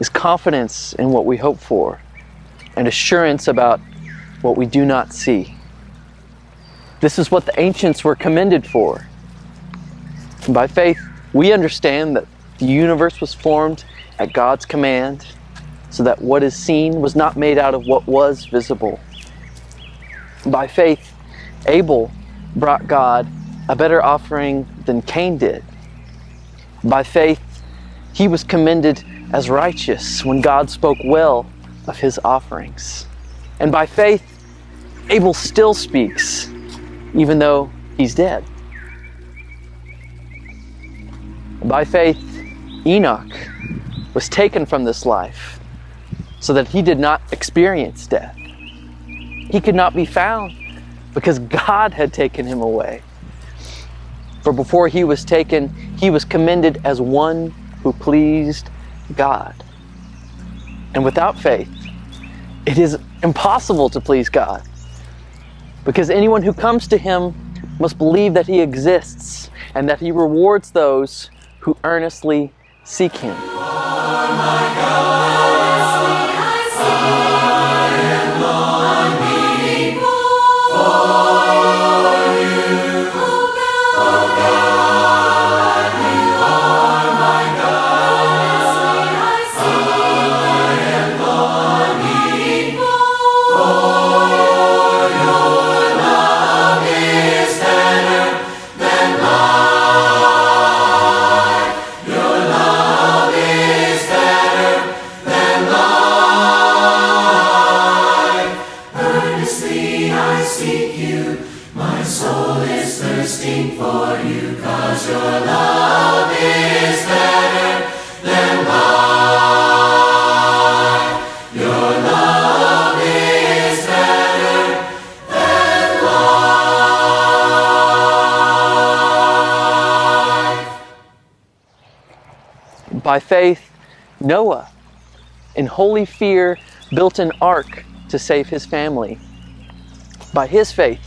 is confidence in what we hope for and assurance about what we do not see. This is what the ancients were commended for. And by faith, we understand that the universe was formed at God's command, so that what is seen was not made out of what was visible. By faith, Abel brought God a better offering than Cain did. By faith, he was commended as righteous when God spoke well of his offerings. And by faith, Abel still speaks, even though he's dead. By faith, Enoch was taken from this life so that he did not experience death. He could not be found because God had taken him away. For before he was taken, he was commended as one who pleased God. And without faith, it is impossible to please God, because anyone who comes to him must believe that he exists and that he rewards those who earnestly seek him. By faith, Noah, in holy fear, built an ark to save his family. By his faith,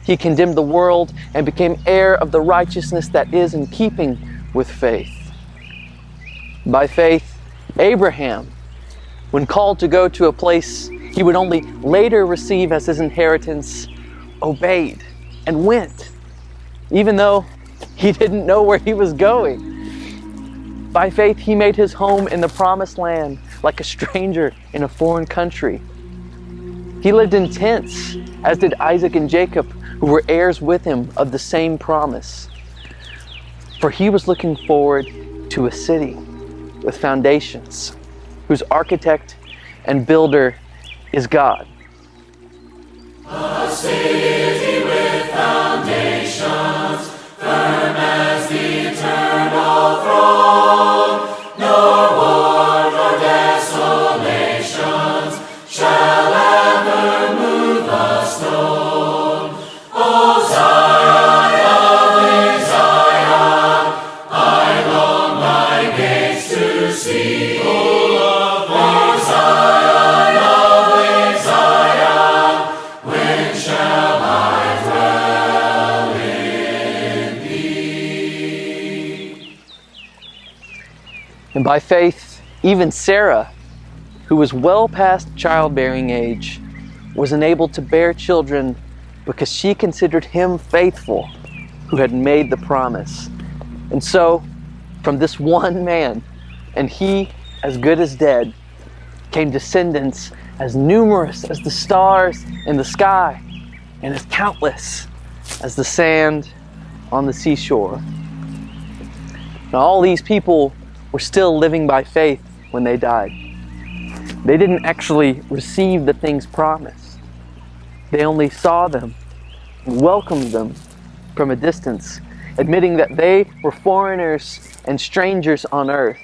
he condemned the world and became heir of the righteousness that is in keeping with faith. By faith, Abraham, when called to go to a place he would only later receive as his inheritance, obeyed and went, even though he didn't know where he was going. By faith, he made his home in the promised land like a stranger in a foreign country. He lived in tents, as did Isaac and Jacob, who were heirs with him of the same promise. For he was looking forward to a city with foundations, whose architect and builder is God. A city with foundations, firm as the eternal throne, nor war nor desolations shall ever move a stone. O Zion, lovely Zion, I long my gates to see. O Zion, lovely Zion, when shall I dwell in thee? And by faith, even Sarah, who was well past childbearing age, was enabled to bear children because she considered him faithful who had made the promise. And so, from this one man, and he as good as dead, came descendants as numerous as the stars in the sky and as countless as the sand on the seashore. Now, all these people were still living by faith when they died. They didn't actually receive the things promised. They only saw them and welcomed them from a distance, admitting that they were foreigners and strangers on earth.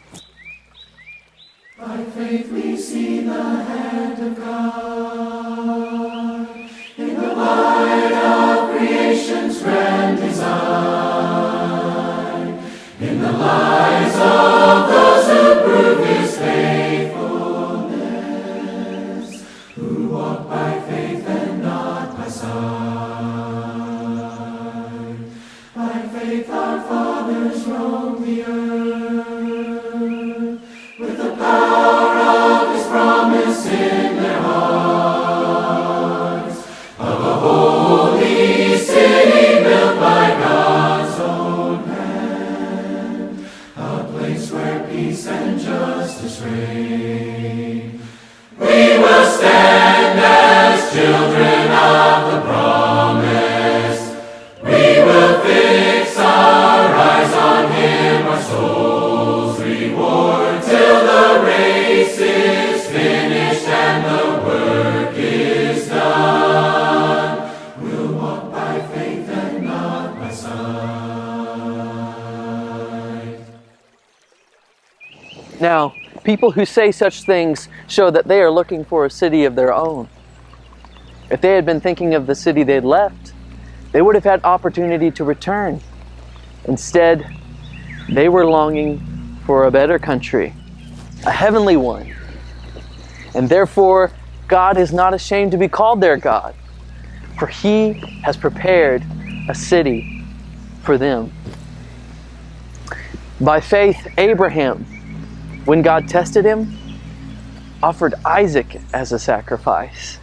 By faith we see the hand of God in the light of creation's grand design, in the lives of those who prove his faithfulness, who walk by faith and not by sight. By faith our fathers roamed the earth with the power promise in their hearts of a holy city built by God's own hand, a place where peace and justice reign. We will stand as children of the promise. We will fix our eyes on Him, our soul's reward, till the race is finished and the work is done. We'll walk by faith and not by sight. Now, people who say such things show that they are looking for a city of their own. If they had been thinking of the city they'd left, they would have had opportunity to return. Instead, they were longing for a better country, a heavenly one. And therefore, God is not ashamed to be called their God, for He has prepared a city for them. By faith, Abraham, when God tested him, offered Isaac as a sacrifice.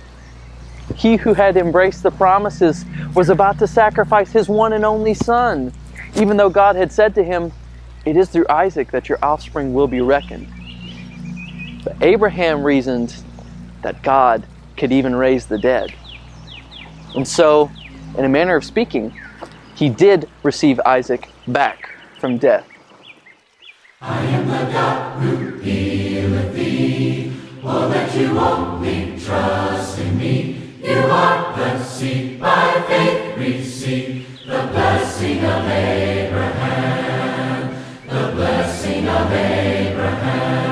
He who had embraced the promises was about to sacrifice his one and only son, even though God had said to him, "It is through Isaac that your offspring will be reckoned." But Abraham reasoned that God could even raise the dead. And so, in a manner of speaking, he did receive Isaac back from death. I am the God who healeth thee. Oh, that you only trust in me. You are the seed by faith receive, the blessing of Abraham, the blessing of Abraham.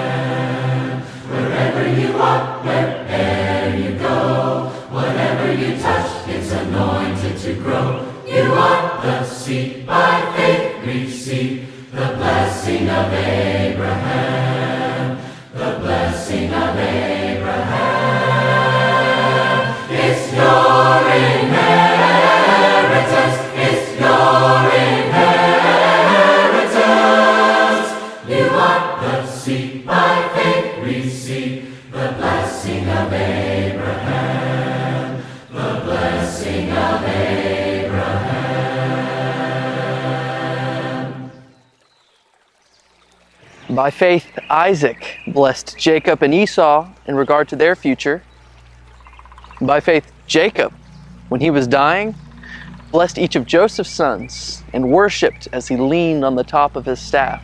Wherever you are, wherever you go, whatever you touch, it's anointed to grow. You are the seed by faith receive, the blessing of Abraham, the blessing of Abraham. It's your inheritance, it's your inheritance. You are the seed by faith receive, the blessing of Abraham, the blessing of Abraham. By faith, Isaac blessed Jacob and Esau in regard to their future. By faith, Jacob, when he was dying, blessed each of Joseph's sons and worshipped as he leaned on the top of his staff.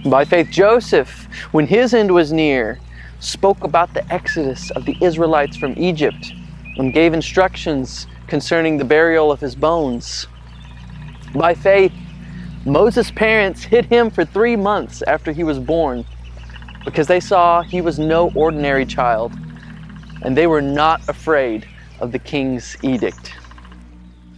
By faith, Joseph, when his end was near, spoke about the exodus of the Israelites from Egypt and gave instructions concerning the burial of his bones. By faith, Moses' parents hid him for 3 months after he was born because they saw he was no ordinary child, and they were not afraid of the king's edict.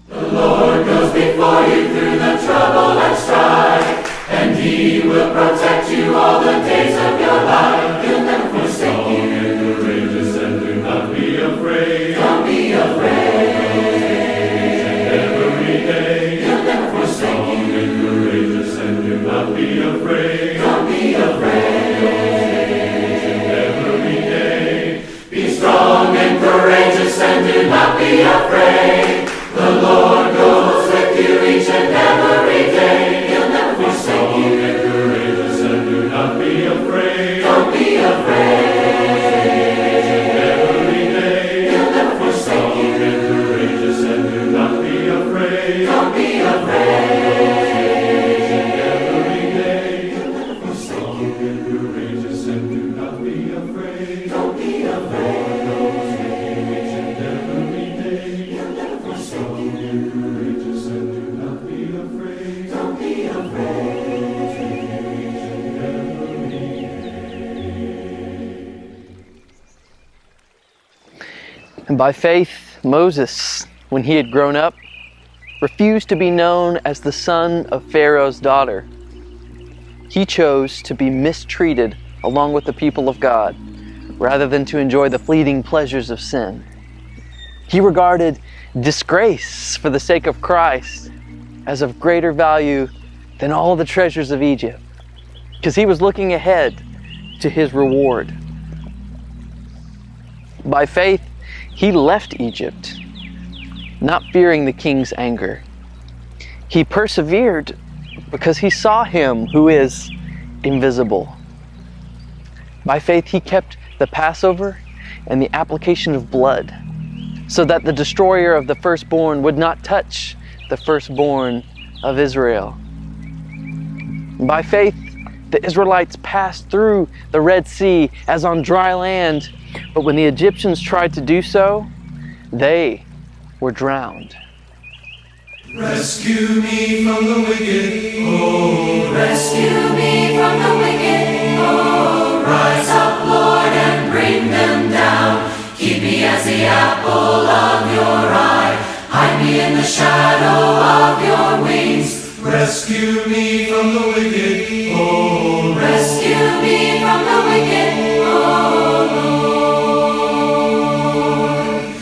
The Lord goes before you through the trouble and strife, and He will protect you all the days of your life. He'll never forsake you. Strong and courageous, and do not be afraid. Don't be afraid. Every day. He'll never forsake you. Strong and courageous, and do not be afraid. Don't be afraid. Every day. Be strong and courageous, and do not be afraid. The Lord goes with you each and every day. He'll never forsake you. Strong and courageous, and do not be afraid. Don't be afraid. Every day. He'll never forsake you. Strong and courageous, and do not be afraid. Don't be afraid. Every day. He'll never forsake you. Strong and courageous, and do not be afraid. Don't be afraid. And by faith, Moses, when he had grown up, refused to be known as the son of Pharaoh's daughter. He chose to be mistreated along with the people of God, rather than to enjoy the fleeting pleasures of sin. He regarded disgrace for the sake of Christ as of greater value than all the treasures of Egypt, because he was looking ahead to his reward. By faith, he left Egypt, not fearing the king's anger. He persevered because he saw him who is invisible. By faith, he kept the Passover and the application of blood, so that the destroyer of the firstborn would not touch the firstborn of Israel. By faith, the Israelites passed through the Red Sea as on dry land, but when the Egyptians tried to do so, they were drowned. Rescue me from the wicked, oh, rescue me from the wicked, oh, rise up, Lord, and bring them down. Keep me as the apple of your eye, hide me in the shadow of your wings. Rescue me from the wicked, oh, rescue me from the wicked, oh Lord.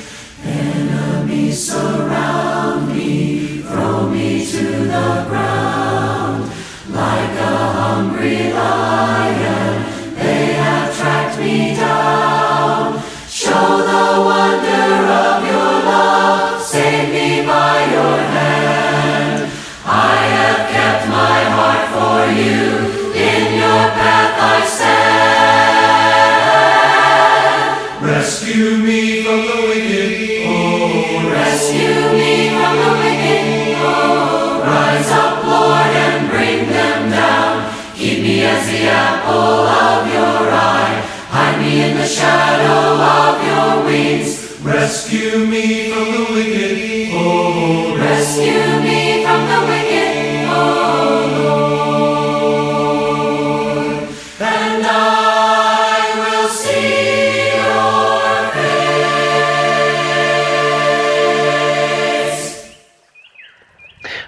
Enemies surround me, throw me to the ground. Like a hungry lion, they have tracked me down. Show the wonder of your love, save me by your hand. I have kept my heart for you, in your path I stand. Rescue me from the wicked, oh, rescue me from the wicked, oh, rise up, Lord, and bring them down. Keep me as the apple of your eye, hide me in the shadow of your wings. Rescue me from the wicked, oh, rescue me from the wicked, oh Lord. And I will see your face.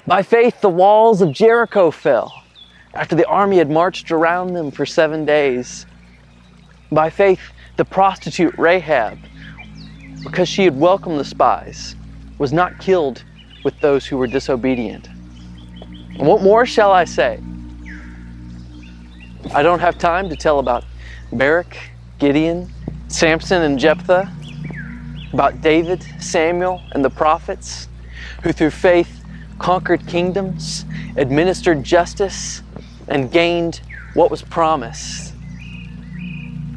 By faith, the walls of Jericho fell after the army had marched around them for 7 days. By faith, the prostitute Rahab, because she had welcomed the spies, was not killed with those who were disobedient. And what more shall I say? I don't have time to tell about Barak, Gideon, Samson, and Jephthah, about David, Samuel, and the prophets, who through faith conquered kingdoms, administered justice, and gained what was promised,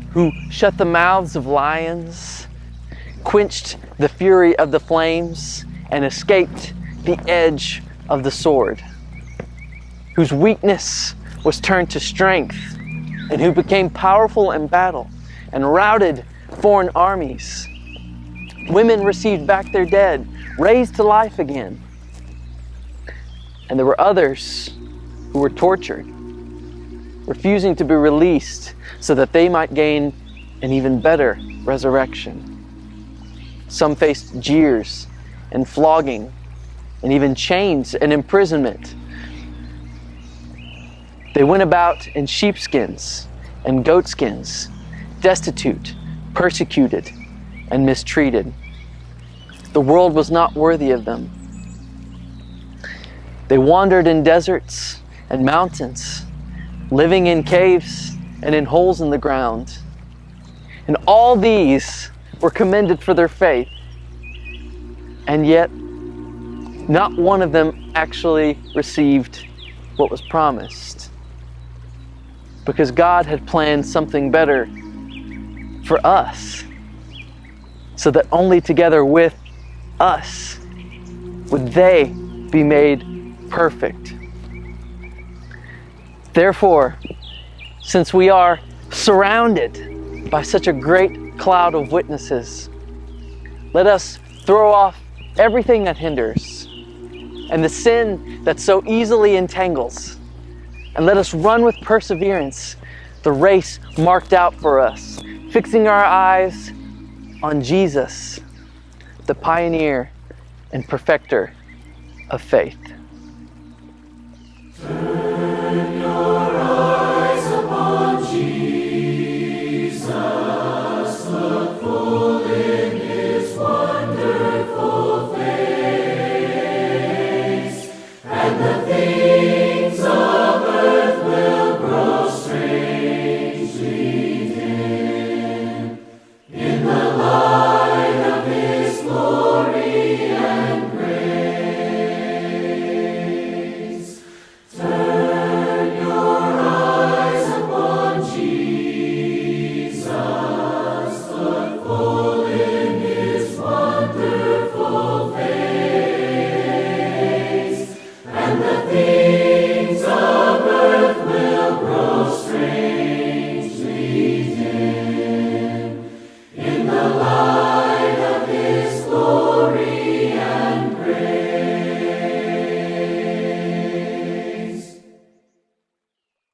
who shut the mouths of lions, quenched the fury of the flames, and escaped the edge of the sword, whose weakness was turned to strength, and who became powerful in battle and routed foreign armies. Women received back their dead, raised to life again. And there were others who were tortured, refusing to be released so that they might gain an even better resurrection. Some faced jeers and flogging and even chains and imprisonment. They went about in sheepskins and goatskins, destitute, persecuted, and mistreated. The world was not worthy of them. They wandered in deserts and mountains, living in caves and in holes in the ground. And all these were commended for their faith. And yet, not one of them actually received what was promised. Because God had planned something better for us, so that only together with us would they be made perfect. Therefore, since we are surrounded by such a great cloud of witnesses, let us throw off everything that hinders and the sin that so easily entangles, and let us run with perseverance the race marked out for us, fixing our eyes on Jesus, the pioneer and perfecter of faith.